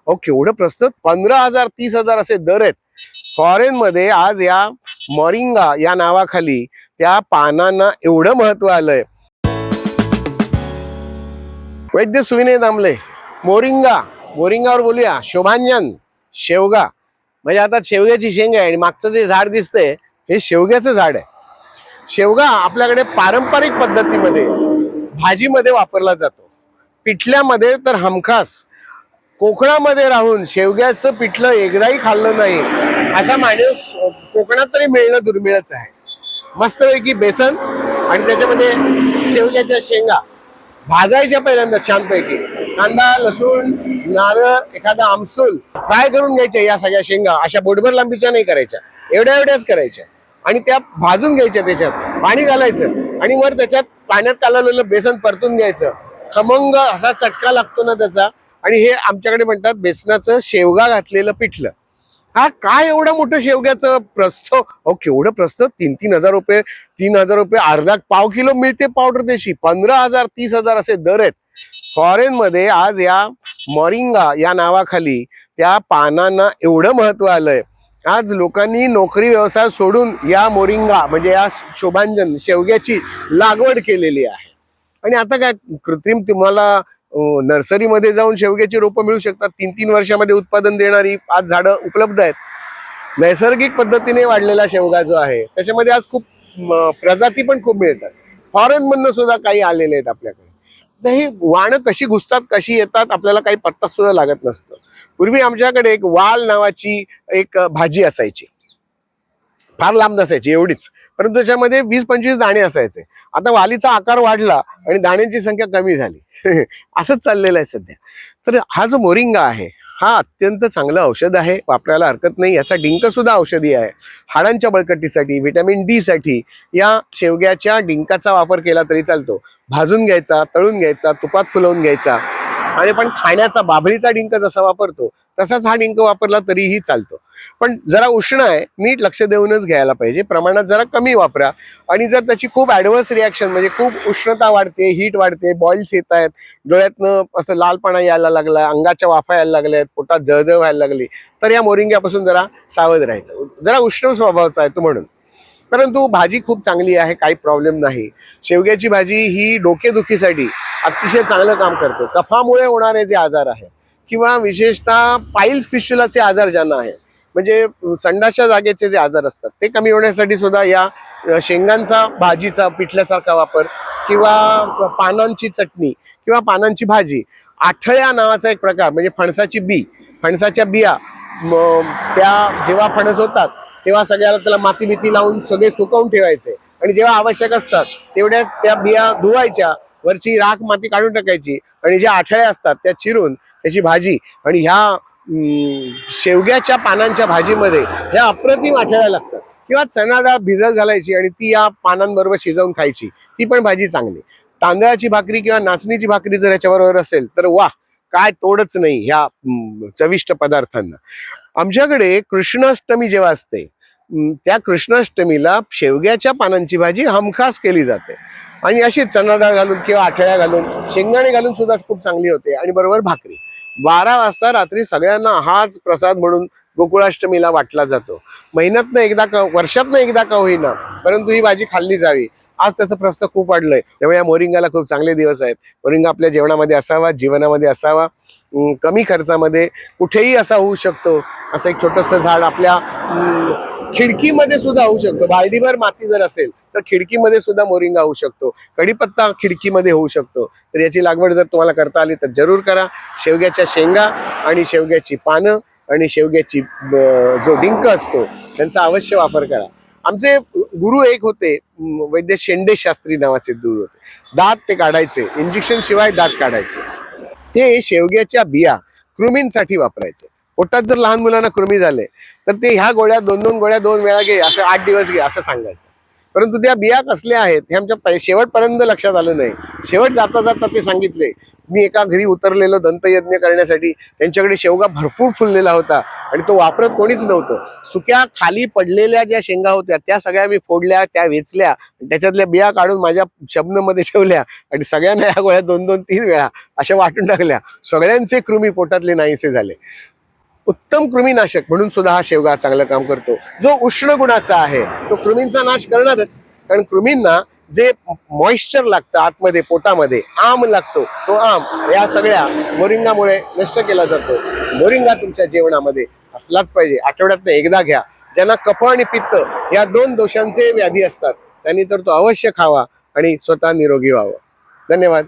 अहो केवढं प्रस्तुत 15,000 30,000 असे दर आहेत फॉरेन मध्ये. आज या मोरिंगा या नावाखाली त्या पानांना एवढं महत्व आलंय. वैद्य सुविनय दामले, मोरिंगावर बोलूया. शोभांजन, शेवगा. म्हणजे आता शेवग्याची शेंग आहे आणि मागचं जे झाड दिसतंय हे शेवग्याचं झाड आहे. शेवगा आपल्याकडे पारंपरिक पद्धतीमध्ये भाजीमध्ये वापरला जातो, पिठल्यामध्ये तर हमखास. कोकणामध्ये राहून शेवग्याचं पिठलं एकदाही खाल्लं नाही असा माणूस कोकणात तरी मिळणं दुर्मिळच आहे. मस्तपैकी बेसन आणि त्याच्यामध्ये शेवग्याच्या शेंगा भाजायच्या पहिल्यांदा छानपैकी. कांदा, लसूण, नारळ, एखादा आमसूल फ्राय करून घ्यायच्या. या सगळ्या शेंगा अशा बोटभर लांबीच्या नाही करायच्या, एवढ्याच करायच्या आणि त्या भाजून घ्यायच्या. त्याच्यात पाणी घालायचं आणि वर त्याच्यात पाण्यात कालवलेलं बेसन परतून घ्यायचं. खमंग असा चटका लागतो ना त्याचा. आणि हे आमच्याकडे म्हणतात बेसनाचं शेवगा घातलेलं पिठलं. हा काय एवढं मोठं शेवग्याचं प्रस्थ. अहो केवढं प्रस्थ. 3,000 रुपये, 3,000 रुपये अर्धा पाव किलो मिळते पावडर त्याची. 15,000 30,000 असे दर आहेत फॉरेन मध्ये. आज या मोरिंगा या नावाखाली त्या पानांना एवढं महत्व आलंय. आज लोकांनी नोकरी व्यवसाय सोडून या मोरिंगा म्हणजे या शोभांजन शेवग्याची लागवड केलेली आहे. आणि आता काय कृत्रिम तुम्हाला नर्सरीमध्ये जाऊन शेवग्याची रोपं मिळू शकतात. 3-3 वर्षामध्ये उत्पादन देणारी आज झाडं उपलब्ध आहेत. नैसर्गिक पद्धतीने वाढलेला शेवगा जो आहे त्याच्यामध्ये आज खूप प्रजाती पण खूप मिळतात. फॉरेन मधनं सुद्धा काही आलेले आहेत आपल्याकडे. तर ही वाणं कशी घुसतात कशी येतात आपल्याला काही पत्ता सुद्धा लागत नसतं. पूर्वी आमच्याकडे एक वाल नावाची एक भाजी असायची, फार लांब नसायची एवढीच, परंतु त्याच्यामध्ये 20-25 दाणे असायचे. आता वालीचा आकार वाढला आणि दाण्यांची संख्या कमी झाली. असंच चाललेलं आहे सध्या. तर हा जो मोरिंगा आहे हा अत्यंत चांगलं औषध आहे, वापरायला हरकत नाही. याचा डिंक सुद्धा औषधी आहे. हाडांच्या बळकटीसाठी, व्हिटॅमिन डी साठी या शेवग्याच्या डिंकाचा वापर केला तरी चालतो. भाजून घ्यायचा, तळून घ्यायचा, तुपात फुलवून घ्यायचा. आणि पण खाण्याचा बाभळीचा डिंक जसा वापरतो तसाच हा डिंक वापरला तरीही चालतो. पण जरा उष्ण आहे, नीट लक्ष देऊनच घ्यायला पाहिजे. प्रमाणात जरा कमी वापरा. आणि जर त्याची खूप ऍडव्हर्स रिॲक्शन म्हणजे खूप उष्णता वाढते, हीट वाढते, बॉइल्स येत आहेत, डोळ्यातनं असं लालपणा यायला लागला, अंगाच्या वाफा यायला लागल्यात, पोटात जळजळ व्हायला लागली, तर या मोरिंग्यापासून जरा सावध राहायचं. जरा उष्ण स्वभावाचा आहे तो म्हणून. परंतु भाजी खूप चांगली आहे, काही प्रॉब्लेम नाही. शेवग्याची भाजी ही डोकेदुखीसाठी अतिशय चांगलं काम करते. कफामुळे होणारे जे आजार आहेत किंवा विशेषतः पाईल्स फिस्टुलाचे आजार ज्यांना आहे म्हणजे संडासच्या जागेचे जे आजार असतात ते कमी होण्यासाठी सुद्धा या शेंगांचा भाजीचा पिठल्यासारखा वापर किंवा पानांची चटणी किंवा पानांची भाजी. आठळ्या नावाचा एक प्रकार म्हणजे फणसाच्या बिया त्या जेव्हा फणस होतात तेव्हा सगळ्याला त्याला माती बिती लावून सगळे सुकवून ठेवायचे आणि जेव्हा आवश्यक असतात तेवढ्या त्या बिया धुवायच्या, वरची राख माती काढून टाकायची आणि ज्या आठळ्या असतात त्या चिरून त्याची भाजी. आणि ह्या शेवग्याच्या पानांच्या भाजीमध्ये ह्या अप्रतिम आठळ्या लागतात. किंवा चणा डाळ भिजत घालायची आणि ती या पानांबरोबर शिजवून खायची, ती पण भाजी चांगली. तांदळाची भाकरी किंवा नाचणीची भाकरी जर याच्याबरोबर असेल तर वाह, काय तोडच नाही ह्या चविष्ट पदार्थांना. आमच्याकडे कृष्णाष्टमी जेव्हा असते त्या कृष्णाष्टमीला शेवग्याच्या पानांची भाजी हमखास केली जाते. आणि अशी चणा डाळ घालून किंवा आठळ्या घालून शेंगदाणे घालून सुद्धा खूप चांगली होते. आणि बरोबर भाकरी. 12 वाजता रात्री सगळ्यांना हाच प्रसाद म्हणून गोकुळाष्टमीला वाटला जातो. महिन्यातनं एकदा का वर्षातनं एकदा का होईना परंतु ही भाजी खाल्ली जावी. आज त्याचं प्रस्थ खूप वाढलंय, त्यामुळे या मोरिंगाला खूप चांगले दिवस आहेत. मोरिंगा आपल्या जेवणामध्ये असावा, जीवनामध्ये असावा. कमी खर्चामध्ये कुठेही असा होऊ शकतो. असं एक छोटंसं झाड आपल्या खिडकीमध्ये सुद्धा होऊ शकतो. बालडीभर माती जर असेल तर खिडकीमध्ये सुद्धा मोरिंगा होऊ शकतो. कढीपत्ता खिडकीमध्ये होऊ शकतो. तर याची लागवड जर तुम्हाला करता आली तर जरूर करा. शेवग्याच्या शेंगा आणि शेवग्याची पानं आणि शेवग्याची जो डिंक असतो त्यांचा अवश्य वापर करा. आमचे गुरु एक होते, वैद्य शेंडे शास्त्री नावाचे गुरु होते. दात ते काढायचे, इंजेक्शन शिवाय दात काढायचे. ते शेवग्याच्या बिया कृमींसाठी वापरायचे. पोटात जर लहान मुलांना कृमी झाले तर ते ह्या गोळ्या 2-2 गोळ्या 2 वेळा घे, असं 8 दिवस घे असं सांगायचं. परंतु त्या बिया कसल्या आहेत हे आमच्या शेवटपर्यंत लक्षात आलं नाही. शेवट जाता जाता ते सांगितले, मी एका घरी उतरलेलो दंतयज्ञ करण्यासाठी, त्यांच्याकडे शेवगा भरपूर फुललेला होता आणि तो वापरत कोणीच नव्हतं. सुक्या खाली पडलेल्या ज्या शेंगा होत्या त्या सगळ्या मी फोडल्या, त्या वेचल्या, त्याच्यातल्या बिया काढून माझ्या शबनमध्ये ठेवल्या आणि सगळ्यांना या गोळ्या 2-2-3 वेळा अशा वाटून टाकल्या. सगळ्यांचे कृमी पोटातले नाहीसे झाले. उत्तम कृमीनाशक म्हणून सुद्धा हा शेवगा चांगलं काम करतो. जो उष्ण गुणाचा आहे तो कृमींचा नाश करणारच, कारण कृमींना जे मॉइश्चर लागतं आतमध्ये पोटामध्ये, आम लागतो, तो आम या सगळ्या मोरिंगामुळे नष्ट केला जातो. मोरिंगा तुमच्या जेवणामध्ये असलाच पाहिजे. आठवड्यातनं एकदा घ्या. ज्यांना कफ आणि पित्त या 2 दोषांचे व्याधी असतात त्यांनी तर तो अवश्य खावा आणि स्वतः निरोगी व्हावं. धन्यवाद.